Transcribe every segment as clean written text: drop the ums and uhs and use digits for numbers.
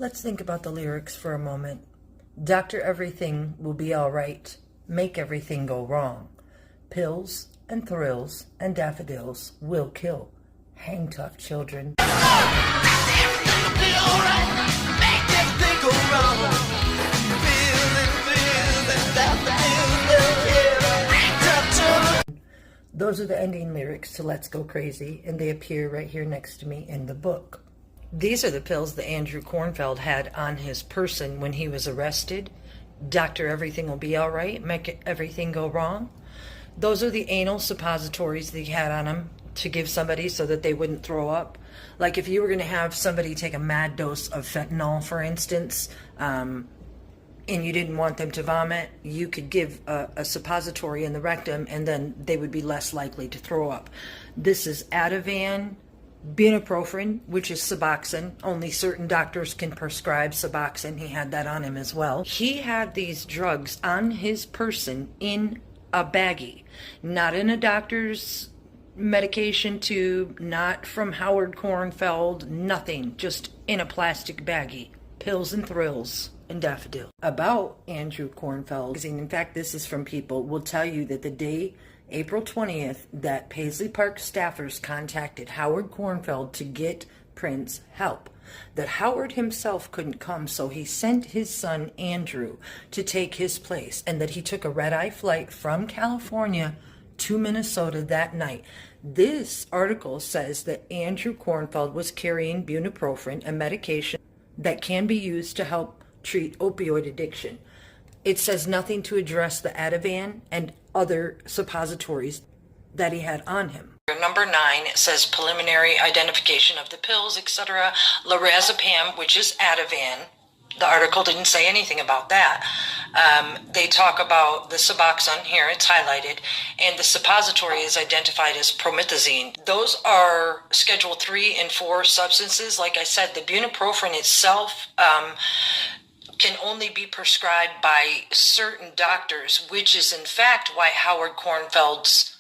Let's think about the lyrics for a moment. Dr. Everything will be all right. Make everything go wrong. Pills and thrills and daffodils will kill. Hang tough, children. Everything will be all right. Make everything go wrong. Pills and daffodils will kill. Hang tough, children. Those are the ending lyrics to Let's Go Crazy, and they appear right here next to me in the book. These are the pills that Andrew Kornfeld had on his person when he was arrested. Dr. Everything will be all right, make everything go wrong. Those are the anal suppositories that he had on him to give somebody so that they wouldn't throw up. Like if you were going to have somebody take a mad dose of fentanyl, for instance, and you didn't want them to vomit, you could give a suppository in the rectum and then they would be less likely to throw up. This is Ativan, bupropion, which is Suboxone. Only certain doctors can prescribe Suboxone. He had that on him as well. He had these drugs on his person in a baggie, not in a doctor's medication tube, not from Howard Kornfeld, nothing, just in a plastic baggie. Pills and thrills and daffodil. About Andrew Kornfeld, in fact, this is from People, will tell you that the day April 20th, that Paisley Park staffers contacted Howard Kornfeld to get Prince help. That Howard himself couldn't come, so he sent his son Andrew to take his place, and that he took a red-eye flight from California to Minnesota that night. This article says that Andrew Kornfeld was carrying bupropion, a medication that can be used to help treat opioid addiction. It says nothing to address the Ativan and other suppositories that he had on him. Number 9, it says preliminary identification of the pills, etc. Lorazepam, which is Ativan. The article didn't say anything about that. They talk about the Suboxone here, it's highlighted, and the suppository is identified as promethazine. Those are Schedule 3 and 4 substances. Like I said, the bupropion itself can only be prescribed by certain doctors, which is in fact why Howard Kornfeld's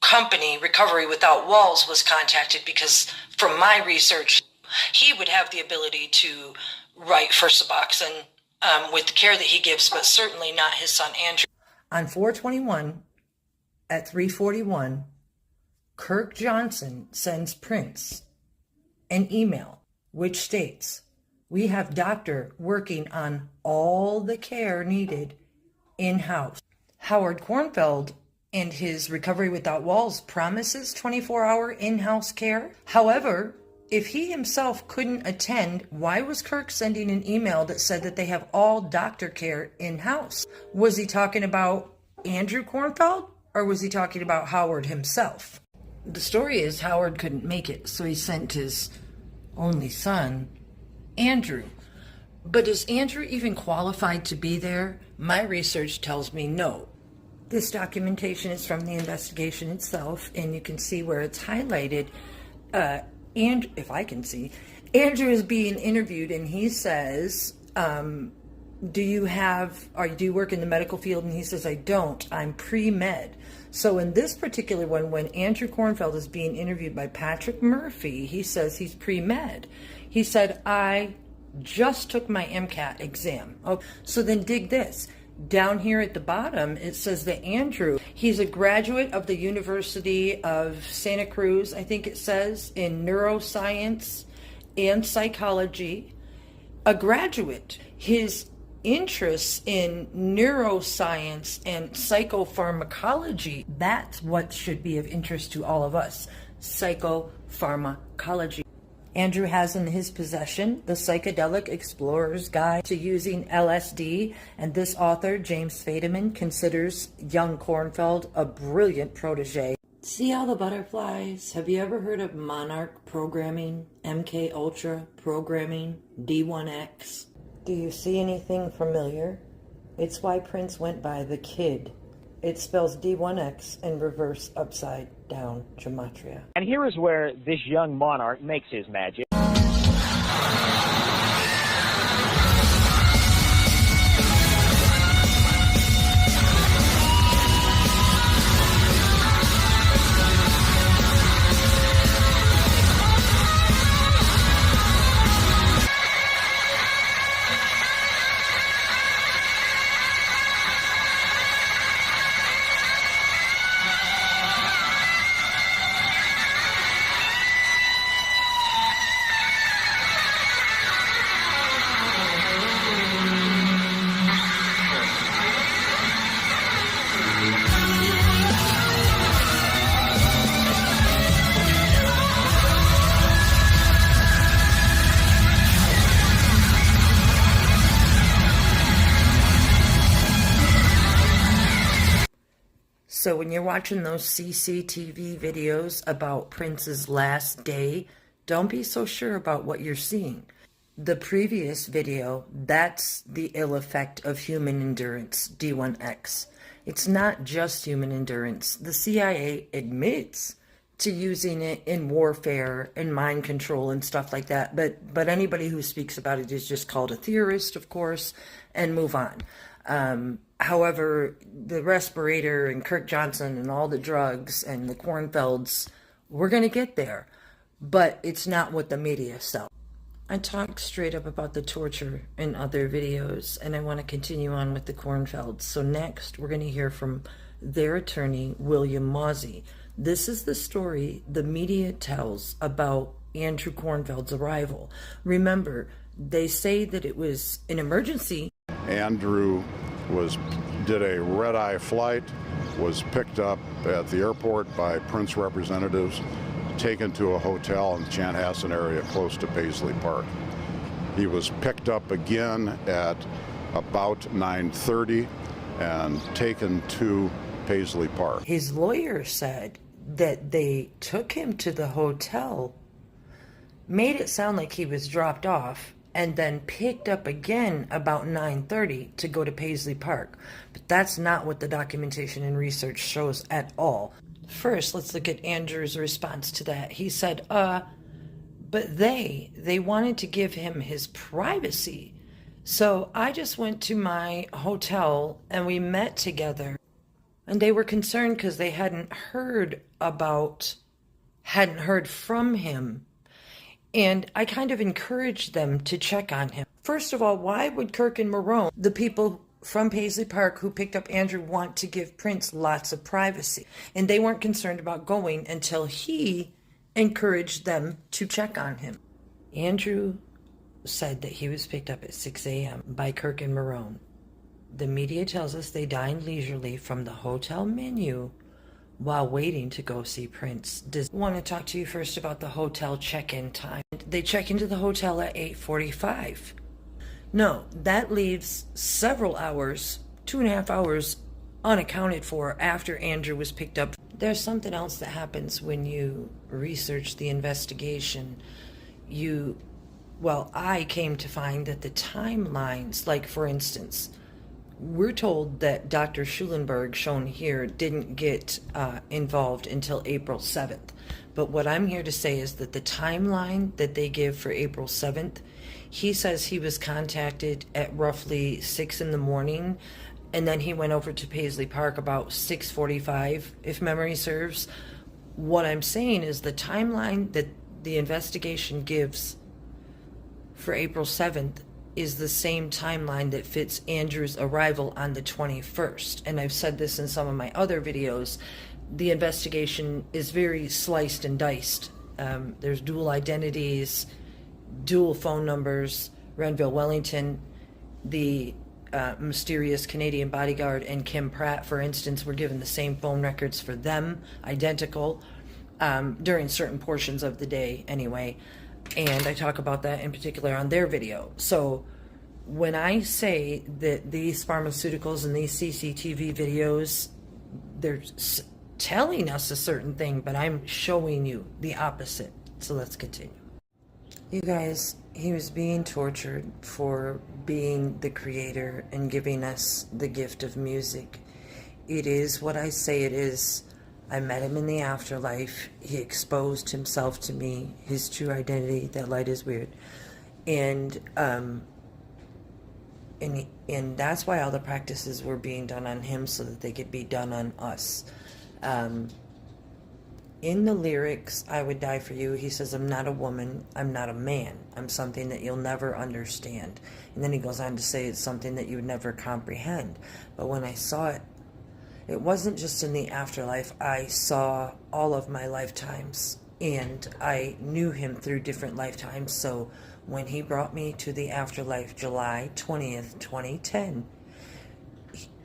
company, Recovery Without Walls, was contacted, because from my research, he would have the ability to write for Suboxone with the care that he gives, but certainly not his son Andrew. On 4/21 at 3:41, Kirk Johnson sends Prince an email which states, "We have doctor working on all the care needed in-house." Howard Kornfeld and his Recovery Without Walls promises 24-hour in-house care. However, if he himself couldn't attend, why was Kirk sending an email that said that they have all doctor care in-house? Was he talking about Andrew Kornfeld, or was he talking about Howard himself? The story is Howard couldn't make it, so he sent his only son, Andrew. But is Andrew even qualified to be there? My research tells me no. This documentation is from the investigation itself, and you can see where it's highlighted. And if I can see, Andrew is being interviewed, and he says, do you work in the medical field? And he says, I don't, I'm pre-med. So in this particular one, when Andrew Kornfeld is being interviewed by Patrick Murphy, he says he's pre-med. He said, I just took my MCAT exam. Oh, so then dig this. Down here at the bottom, it says that Andrew, he's a graduate of the University of Santa Cruz, I think it says, in neuroscience and psychology. A graduate. His interests in neuroscience and psychopharmacology, that's what should be of interest to all of us. Psychopharmacology. Andrew has in his possession the Psychedelic Explorer's Guide to Using LSD, and this author, James Fadiman, considers young Kornfeld a brilliant protege. See all the butterflies? Have you ever heard of Monarch programming, MK Ultra programming, D1X? Do you see anything familiar? It's why Prince went by the Kid. It spells D1X in reverse upside down gematria. And here is where this young monarch makes his magic. So when you're watching those CCTV videos about Prince's last day, don't be so sure about what you're seeing. The previous video, that's the ill effect of human endurance, D1X. It's not just human endurance. The CIA admits to using it in warfare and mind control and stuff like that. But anybody who speaks about it is just called a theorist, of course, and move on. However, the respirator and Kirk Johnson and all the drugs and the Kornfelds, we're going to get there. But it's not what the media sells. I talk straight up about the torture in other videos, and I want to continue on with the Kornfelds. So next, we're going to hear from their attorney, William Mawsey. This is the story the media tells about Andrew Kornfeld's arrival. Remember, they say that it was an emergency. Andrew did a red-eye flight, was picked up at the airport by Prince representatives, taken to a hotel in the Chanhassen area close to Paisley Park. He was picked up again at about 9:30 and taken to Paisley Park. His lawyer said that they took him to the hotel, made it sound like he was dropped off, and then picked up again about 9:30 to go to Paisley Park. But that's not what the documentation and research shows at all. First, let's look at Andrew's response to that. He said, but they wanted to give him his privacy. So I just went to my hotel and we met together. And they were concerned because they hadn't heard from him. And I kind of encouraged them to check on him. First of all, why would Kirk and Marone, the people from Paisley Park who picked up Andrew, want to give Prince lots of privacy? And they weren't concerned about going until he encouraged them to check on him. Andrew said that he was picked up at 6 a.m. by Kirk and Marone. The media tells us they dined leisurely from the hotel menu while waiting to go see Prince. Does want to talk to you first about the hotel check-in time. They check into the hotel at 8:45. No, that leaves several hours, 2.5 hours, unaccounted for after Andrew was picked up. There's something else that happens when you research the investigation. I came to find that the timelines, like for instance, we're told that Dr. Schulenberg, shown here, didn't get involved until April 7th. But what I'm here to say is that the timeline that they give for April 7th, he says he was contacted at roughly 6 in the morning, and then he went over to Paisley Park about 6:45, if memory serves. What I'm saying is the timeline that the investigation gives for April 7th is the same timeline that fits Andrew's arrival on the 21st. And I've said this in some of my other videos. The investigation is very sliced and diced. There's dual identities, dual phone numbers. Renville Wellington, the mysterious Canadian bodyguard, and Kim Pratt, for instance, were given the same phone records for them, identical, during certain portions of the day anyway. And I talk about that in particular on their video. So when I say that these pharmaceuticals and these CCTV videos, they're telling us a certain thing, but I'm showing you the opposite. So let's continue. You guys, he was being tortured for being the creator and giving us the gift of music. It is what I say it is. I met him in the afterlife. He exposed himself to me, his true identity. That light is weird. And that's why all the practices were being done on him, so that they could be done on us. In the lyrics, I would die for you, he says, I'm not a woman, I'm not a man, I'm something that you'll never understand. And then he goes on to say it's something that you would never comprehend. But when I saw it, it wasn't just in the afterlife. I saw all of my lifetimes, and I knew him through different lifetimes. So when he brought me to the afterlife, July 20th, 2010,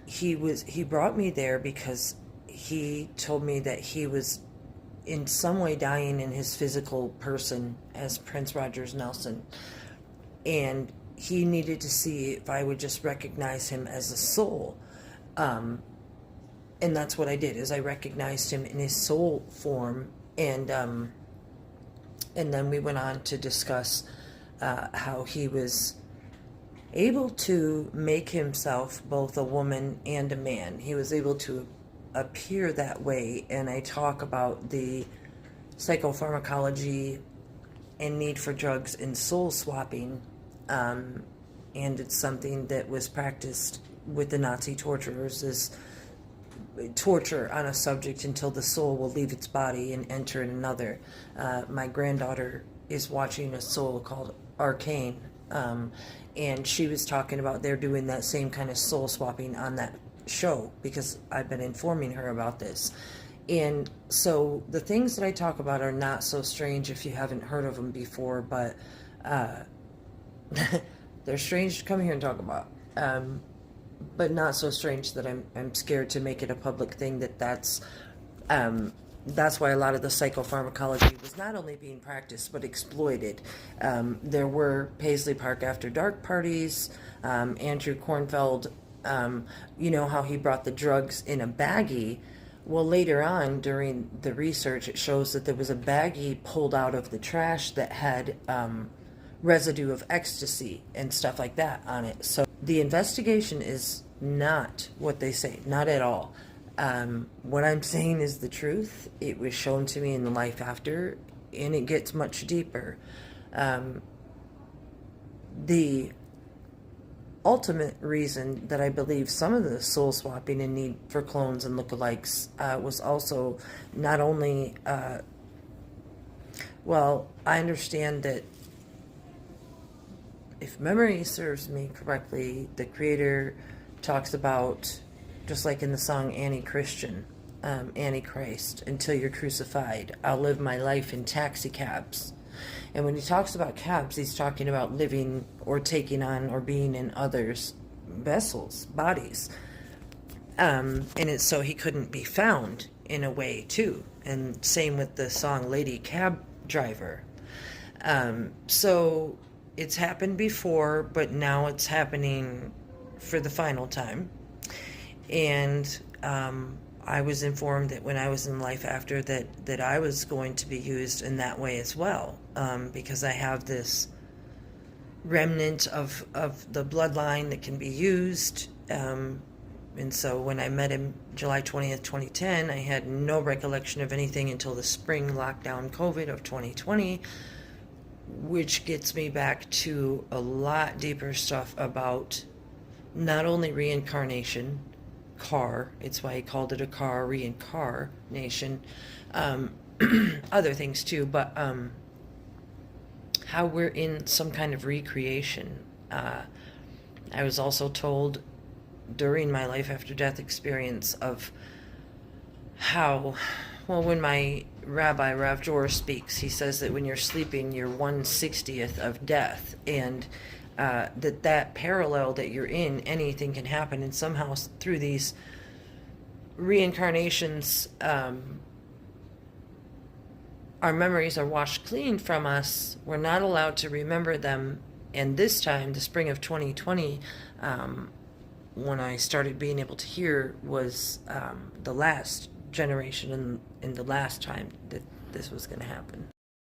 he brought me there because he told me that he was in some way dying in his physical person as Prince Rogers Nelson, and he needed to see if I would just recognize him as a soul. And that's what I did, is I recognized him in his soul form, and then we went on to discuss how he was able to make himself both a woman and a man. He was able to appear that way, and I talk about the psychopharmacology and need for drugs and soul swapping, and it's something that was practiced with the Nazi torturers, is torture on a subject until the soul will leave its body and enter in another. My granddaughter is watching a soul called Arcane, and she was talking about they're doing that same kind of soul swapping on that show, because I've been informing her about this. And so the things that I talk about are not so strange if you haven't heard of them before, but they're strange to come here and talk about. But not so strange that I'm scared to make it a public thing. That's why a lot of the psychopharmacology was not only being practiced but exploited. There were Paisley Park after dark parties. Andrew Kornfeld, you know how he brought the drugs in a baggie. Well, later on during the research, it shows that there was a baggie pulled out of the trash that had residue of ecstasy and stuff like that on it. So the investigation is not what they say, not at all. What I'm saying is the truth. It was shown to me in the life after, and it gets much deeper. The ultimate reason that I believe some of the soul swapping and need for clones and lookalikes was also not only, well, I understand that if memory serves me correctly, the Creator talks about, just like in the song Anti-Christian, Antichrist, until you're crucified, I'll live my life in taxi cabs. And when he talks about cabs, he's talking about living or taking on or being in others' vessels, bodies. And it's so he couldn't be found in a way, too. And same with the song Lady Cab Driver. So it's happened before, but now it's happening for the final time. And I was informed that when I was in life after that I was going to be used in that way as well, because I have this remnant of the bloodline that can be used. And so when I met him July 20th, 2010, I had no recollection of anything until the spring lockdown COVID of 2020, which gets me back to a lot deeper stuff about not only reincarnation, it's why he called it a car, reincarnation, other things too, but how we're in some kind of recreation. I was also told during my life after death experience of how, well, when my rabbi, Rav Jor, speaks, he says that when you're sleeping, you're 1/60th of death, and that parallel that you're in, anything can happen, and somehow through these reincarnations, our memories are washed clean from us. We're not allowed to remember them. And this time, the spring of 2020, when I started being able to hear, was the last generation and the last time that this was going to happen.